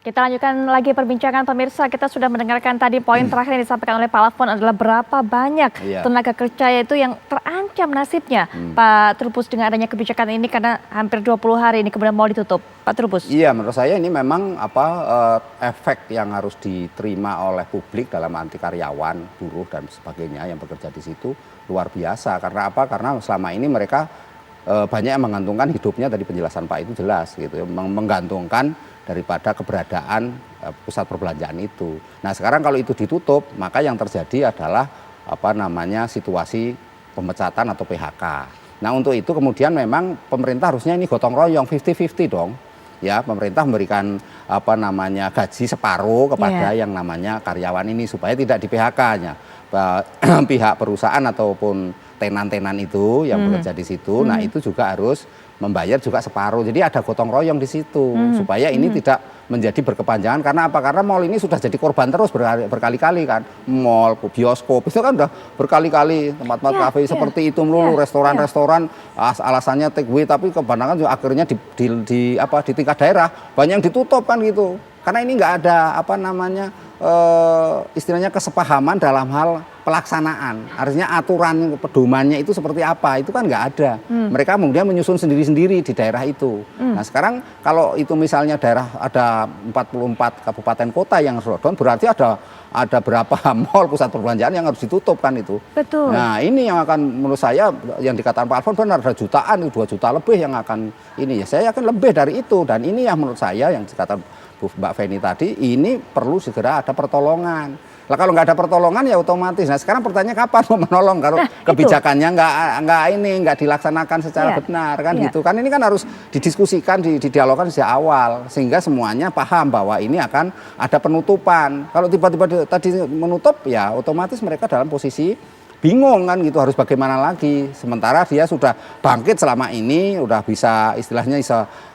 Kita lanjutkan lagi perbincangan pemirsa. Kita sudah mendengarkan tadi poin terakhir yang disampaikan oleh Pak Alfon adalah berapa banyak tenaga kerja itu yang terancam nasibnya, Pak Trubus, dengan adanya kebijakan ini karena hampir 20 hari ini kemudian mau ditutup. Pak Trubus. Iya, menurut saya ini memang efek yang harus diterima oleh publik dalam arti karyawan, buruh dan sebagainya yang bekerja di situ luar biasa. Karena apa? Karena selama ini mereka banyak yang menggantungkan hidupnya, tadi penjelasan Pak itu jelas gitu ya, menggantungkan daripada keberadaan pusat perbelanjaan itu. Nah, sekarang kalau itu ditutup, maka yang terjadi adalah situasi pemecatan atau PHK. Nah, untuk itu kemudian memang pemerintah harusnya ini gotong royong 50-50 dong. Ya, pemerintah memberikan gaji separuh kepada yang namanya karyawan ini supaya tidak di PHK-nya. Pihak perusahaan ataupun tenan-tenan itu yang bekerja di situ, nah itu juga harus membayar juga separuh. Jadi ada gotong royong di situ supaya ini tidak menjadi berkepanjangan. Karena apa? Karena mal ini sudah jadi korban terus berkali-kali kan. Mal, bioskop itu kan udah berkali-kali tempat-tempat kafe seperti itu melulu, restoran-restoran alasannya take away, tapi kebanyakan juga akhirnya di tingkat daerah banyak yang ditutup kan gitu. Karena ini nggak ada istilahnya kesepahaman dalam hal pelaksanaan. Artinya aturan pedomannya itu seperti apa, itu kan nggak ada. Mereka kemudian menyusun sendiri-sendiri di daerah itu. Nah, sekarang kalau itu misalnya daerah ada 44 kabupaten kota yang lockdown, berarti ada berapa mal pusat perbelanjaan yang harus ditutup kan itu. Betul. Nah, ini yang akan menurut saya yang dikatakan Pak Alfon benar, ada jutaan, 2 juta lebih yang akan ini ya. Saya yakin lebih dari itu, dan ini yang menurut saya yang dikatakan Mbak Feni tadi, ini perlu segera ada pertolongan. Lah kalau nggak ada pertolongan ya otomatis. Nah, sekarang pertanyaannya kapan mau menolong kalau kebijakannya nggak dilaksanakan secara benar kan gitu. Kan ini kan harus didiskusikan, didialogkan sejak awal sehingga semuanya paham bahwa ini akan ada penutupan. Kalau tiba-tiba tadi menutup ya otomatis mereka dalam posisi bingung kan gitu, harus bagaimana lagi. Sementara dia sudah bangkit selama ini, udah bisa istilahnya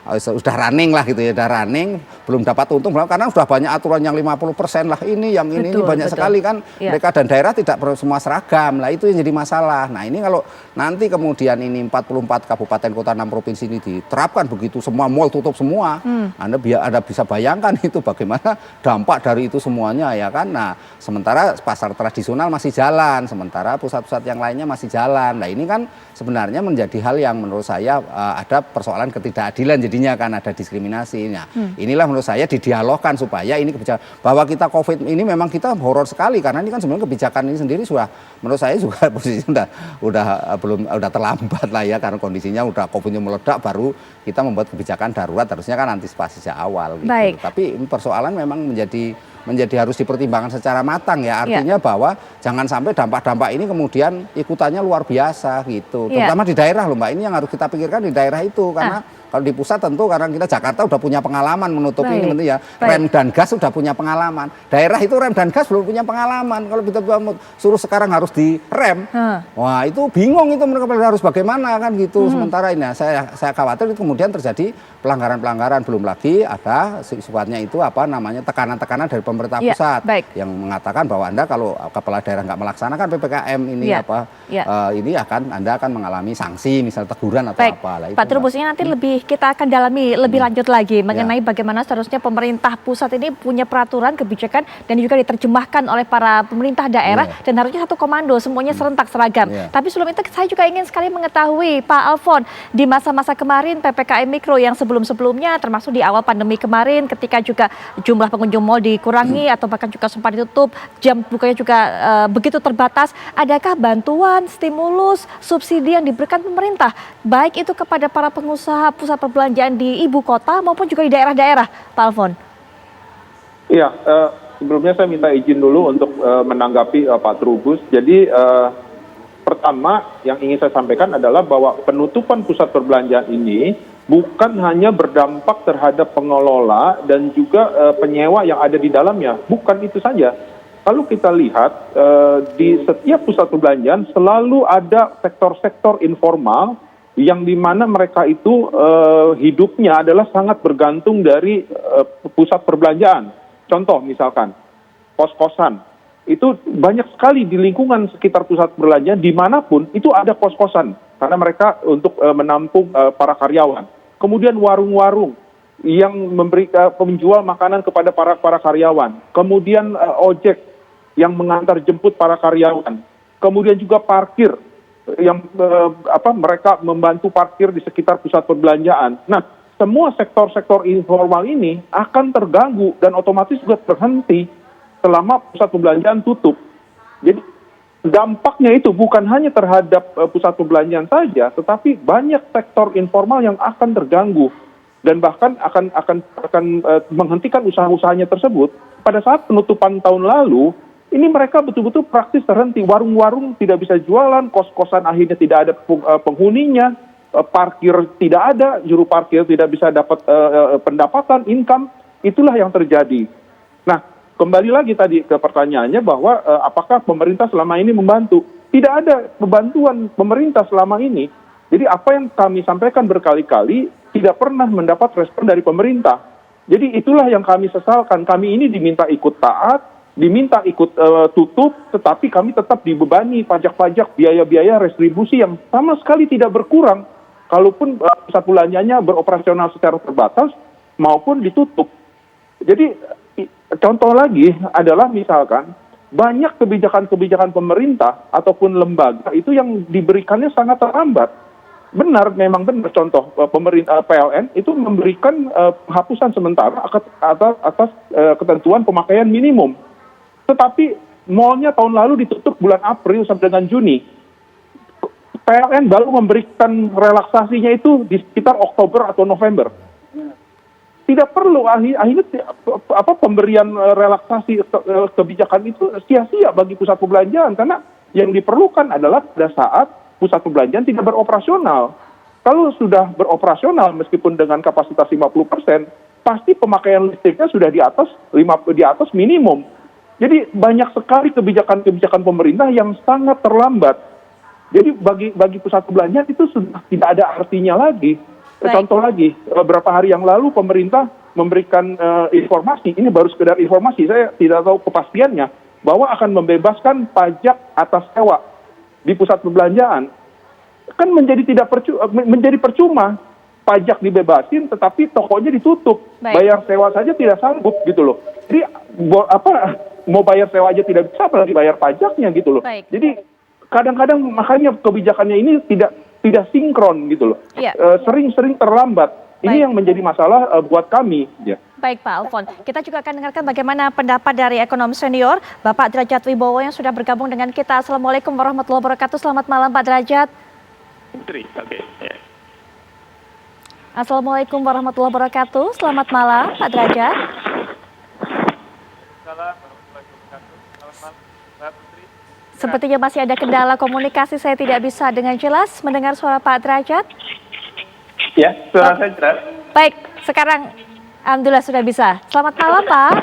sudah running lah gitu ya, udah running, belum dapat untung karena sudah banyak aturan yang 50% lah ini, yang ini banyak sekali kan. Mereka dan daerah tidak semua seragam lah, itu yang jadi masalah. Nah, ini kalau nanti kemudian ini 44 kabupaten kota 6 provinsi ini diterapkan begitu, semua mal tutup semua, Anda bisa bayangkan itu bagaimana dampak dari itu semuanya ya kan. Nah, sementara pasar tradisional masih jalan, sementara pusat-pusat yang lainnya masih jalan. Nah, ini kan sebenarnya menjadi hal yang menurut saya ada persoalan ketidakadilan, jadinya kan ada diskriminasi. Nah, inilah menurut saya didialogkan supaya ini kebijakan bahwa kita COVID ini memang kita horor sekali, karena ini kan sebenarnya kebijakan ini sendiri sudah menurut saya juga posisinya udah terlambat lah ya, karena kondisinya udah COVID-nya meledak, baru kita membuat kebijakan darurat, harusnya kan antisipasi sejak awal gitu. Tapi persoalan memang menjadi harus dipertimbangkan secara matang ya, artinya bahwa jangan sampai dampak-dampak ini kemudian ikutannya luar biasa gitu, terutama di daerah loh Mbak, ini yang harus kita pikirkan di daerah itu, karena kalau di pusat tentu karena kita Jakarta udah punya pengalaman menutup ini tentu ya, rem dan gas sudah punya pengalaman, daerah itu rem dan gas belum punya pengalaman. Kalau kita suruh sekarang harus direm, wah itu bingung itu mereka harus bagaimana kan gitu. Sementara ini saya khawatir itu kemudian terjadi pelanggaran-pelanggaran, belum lagi ada sifatnya itu tekanan-tekanan dari pemerintah pusat yang mengatakan bahwa Anda kalau kepala daerah nggak melaksanakan PPKM ini ini Anda akan mengalami sanksi, misal teguran atau apa lah. Pak Trubus, ini nanti kita akan dalami lebih lanjut lagi mengenai bagaimana seharusnya pemerintah pusat ini punya peraturan kebijakan dan juga diterjemahkan oleh para pemerintah daerah dan harusnya satu komando, semuanya serentak seragam. Tapi sebelum itu saya juga ingin sekali mengetahui Pak Alfon, di masa-masa kemarin PPKM Mikro yang sebelum-sebelumnya termasuk di awal pandemi kemarin ketika juga jumlah pengunjung mal dikurangi atau bahkan juga sempat ditutup, jam bukanya juga begitu terbatas, adakah bantuan, stimulus, subsidi yang diberikan pemerintah baik itu kepada para pengusaha pusat perbelanjaan di ibu kota maupun juga di daerah-daerah, Pak Alfon? Iya, sebelumnya saya minta izin dulu untuk menanggapi Pak Trubus. Jadi pertama yang ingin saya sampaikan adalah bahwa penutupan pusat perbelanjaan ini bukan hanya berdampak terhadap pengelola dan juga penyewa yang ada di dalamnya, bukan itu saja. Kalau kita lihat di setiap pusat perbelanjaan selalu ada sektor-sektor informal yang dimana mereka itu hidupnya adalah sangat bergantung dari pusat perbelanjaan. Contoh misalkan kos-kosan, itu banyak sekali di lingkungan sekitar pusat perbelanjaan dimanapun itu ada kos-kosan karena mereka untuk menampung para karyawan. Kemudian warung-warung, yang memberi penjual makanan kepada para karyawan, kemudian ojek yang mengantar jemput para karyawan, kemudian juga parkir yang mereka membantu parkir di sekitar pusat perbelanjaan. Nah, semua sektor-sektor informal ini akan terganggu dan otomatis juga terhenti selama pusat perbelanjaan tutup. Jadi dampaknya itu bukan hanya terhadap pusat perbelanjaan saja, tetapi banyak sektor informal yang akan terganggu dan bahkan akan menghentikan usaha-usahanya tersebut. Pada saat penutupan tahun lalu, ini mereka betul-betul praktis terhenti. Warung-warung tidak bisa jualan, kos-kosan akhirnya tidak ada penghuninya, parkir tidak ada, juru parkir tidak bisa dapat pendapatan, income. Itulah yang terjadi. Nah, kembali lagi tadi ke pertanyaannya bahwa apakah pemerintah selama ini membantu? Tidak ada pembantuan pemerintah selama ini. Jadi apa yang kami sampaikan berkali-kali tidak pernah mendapat respon dari pemerintah. Jadi itulah yang kami sesalkan. Kami ini diminta ikut taat, diminta ikut tutup, tetapi kami tetap dibebani pajak-pajak, biaya-biaya restribusi yang sama sekali tidak berkurang. Kalaupun pusat perbelanjaannya beroperasional secara terbatas maupun ditutup. Jadi contoh lagi adalah misalkan banyak kebijakan-kebijakan pemerintah ataupun lembaga itu yang diberikannya sangat terlambat. Benar, memang benar contoh pemerintah PLN itu memberikan penghapusan sementara atas ketentuan pemakaian minimum. Tetapi malnya tahun lalu ditutup bulan April sampai dengan Juni. PLN baru memberikan relaksasinya itu di sekitar Oktober atau November. Tidak perlu akhirnya pemberian relaksasi kebijakan itu sia-sia bagi pusat perbelanjaan karena yang diperlukan adalah pada saat pusat perbelanjaan tidak beroperasional. Kalau sudah beroperasional meskipun dengan kapasitas 50%, pasti pemakaian listriknya sudah di atas minimum. Jadi banyak sekali kebijakan-kebijakan pemerintah yang sangat terlambat. Jadi bagi pusat perbelanjaan itu sudah tidak ada artinya lagi. Contoh lagi, beberapa hari yang lalu pemerintah memberikan informasi, ini baru sekedar informasi, saya tidak tahu kepastiannya, bahwa akan membebaskan pajak atas sewa di pusat perbelanjaan. Kan menjadi percuma, pajak dibebasin tetapi tokonya ditutup. Bayar sewa saja tidak sanggup gitu loh. Jadi mau bayar sewa aja tidak bisa, apalagi bayar pajaknya gitu loh. Jadi kadang-kadang makanya kebijakannya ini tidak sinkron gitu loh. Sering-sering terlambat. Ini yang menjadi masalah buat kami. Ya. Baik Pak Alfon, kita juga akan dengarkan bagaimana pendapat dari ekonom senior Bapak Derajat Wibowo yang sudah bergabung dengan kita. Assalamualaikum warahmatullahi wabarakatuh. Selamat malam Pak Derajat. Assalamualaikum warahmatullahi wabarakatuh. Selamat malam Pak Derajat. Sepertinya masih ada kendala komunikasi, saya tidak bisa dengan jelas mendengar suara Pak Derajat. Ya, suara saya jelas. Baik, sekarang alhamdulillah sudah bisa. Selamat malam Pak.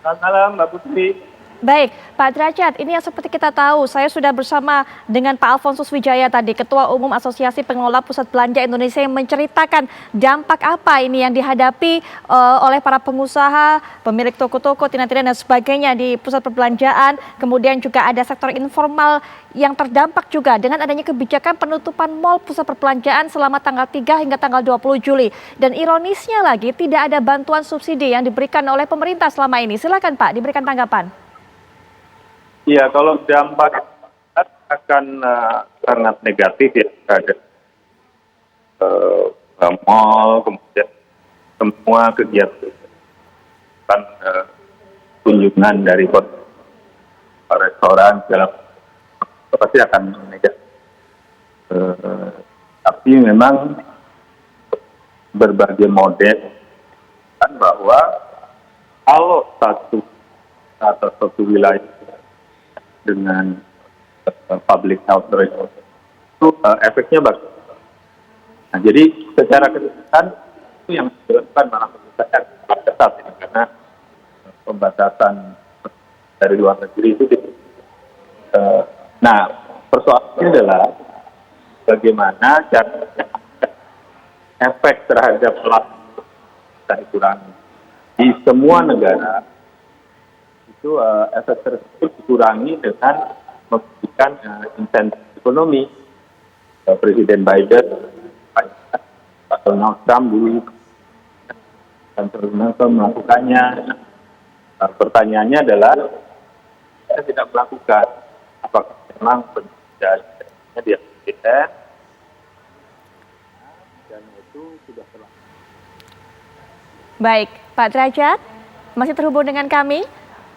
Selamat malam Mbak Putri. Baik, Pak Derajat, ini yang seperti kita tahu, saya sudah bersama dengan Pak Alfonsus Wijaya tadi, Ketua Umum Asosiasi Pengelola Pusat Belanja Indonesia yang menceritakan dampak apa ini yang dihadapi oleh para pengusaha, pemilik toko-toko, tindak-tindak dan sebagainya di pusat perbelanjaan. Kemudian juga ada sektor informal yang terdampak juga dengan adanya kebijakan penutupan mal pusat perbelanjaan selama tanggal 3 hingga tanggal 20 Juli. Dan ironisnya lagi, tidak ada bantuan subsidi yang diberikan oleh pemerintah selama ini. Silakan Pak, diberikan tanggapan. Iya, kalau dampak akan sangat negatif ya terhadap mal, kemudian semua kegiatan kunjungan dari restoran segala pasti akan negatif. Tapi memang berbagai model kan bahwa kalau satu atau satu wilayah dengan public health itu efeknya bagus. Nah, jadi secara keseluruhan itu yang dilakukan malah ketat ini karena pembatasan dari luar negeri itu. Nah, persoalannya adalah bagaimana cara efek terhadap pelaku bisa dikurangi di semua negara. Itu efek tersebut dikurangi dengan memberikan insentif ekonomi. Presiden Biden, Pak Donald Trump dulu dan terus melakukannya. Nah, pertanyaannya adalah kita tidak melakukan, apakah memang penjelasannya dia tidak dan itu sudah terlalu. Baik, Pak Derajat, masih terhubung dengan kami.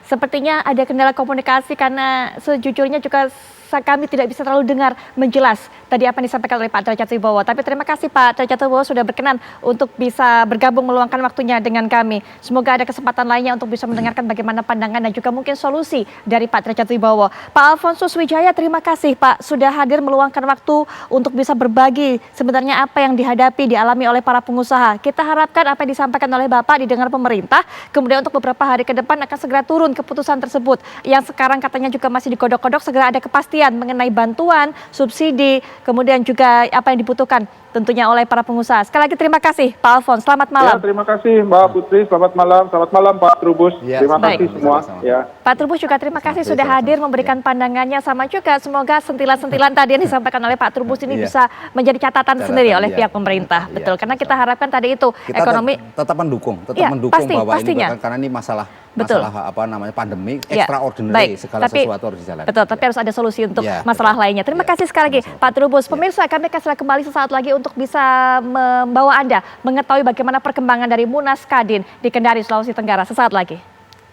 Sepertinya ada kendala komunikasi karena sejujurnya juga kami tidak bisa terlalu dengar menjelas tadi apa yang disampaikan oleh Pak Derajat Wibowo. Tapi terima kasih Pak Derajat Wibowo sudah berkenan untuk bisa bergabung meluangkan waktunya dengan kami. Semoga ada kesempatan lainnya untuk bisa mendengarkan bagaimana pandangan dan juga mungkin solusi dari Pak Derajat Wibowo. Pak Alfonsus Wijaya, terima kasih Pak sudah hadir meluangkan waktu untuk bisa berbagi sebenarnya apa yang dihadapi, dialami oleh para pengusaha. Kita harapkan apa yang disampaikan oleh Bapak didengar pemerintah, kemudian untuk beberapa hari ke depan akan segera turun keputusan tersebut. Yang sekarang katanya juga masih digodok-godok, segera ada kepastian mengenai bantuan, subsidi, kemudian juga apa yang dibutuhkan tentunya oleh para pengusaha. Sekali lagi terima kasih Pak Alfons, selamat malam. Ya, terima kasih Mbak Putri, selamat malam Pak Trubus, Ya, terima kasih baik. semua. Ya. Pak Trubus juga terima kasih sudah hadir memberikan pandangannya, sama juga semoga sentilan-sentilan tadi yang disampaikan oleh Pak Trubus ini bisa menjadi catatan sendiri oleh pihak pemerintah. Betul, karena kita harapkan tadi itu Kita ekonomi tetap mendukung, Ya, bahwa pastinya. ini karena ini masalah Betul. apa namanya pandemi Ya, extraordinary, baik. segala Tapi- sesuatu harus dijalankan. Betul, tapi harus ada solusi untuk Ya, masalah betul. lainnya. Terima Ya, kasih sekali lagi sama-sama. Pak Trubus. Pemirsa, kami akan segera kembali sesaat lagi untuk bisa membawa Anda mengetahui bagaimana perkembangan dari Munas Kadin di Kendari, Sulawesi Tenggara. Sesaat lagi.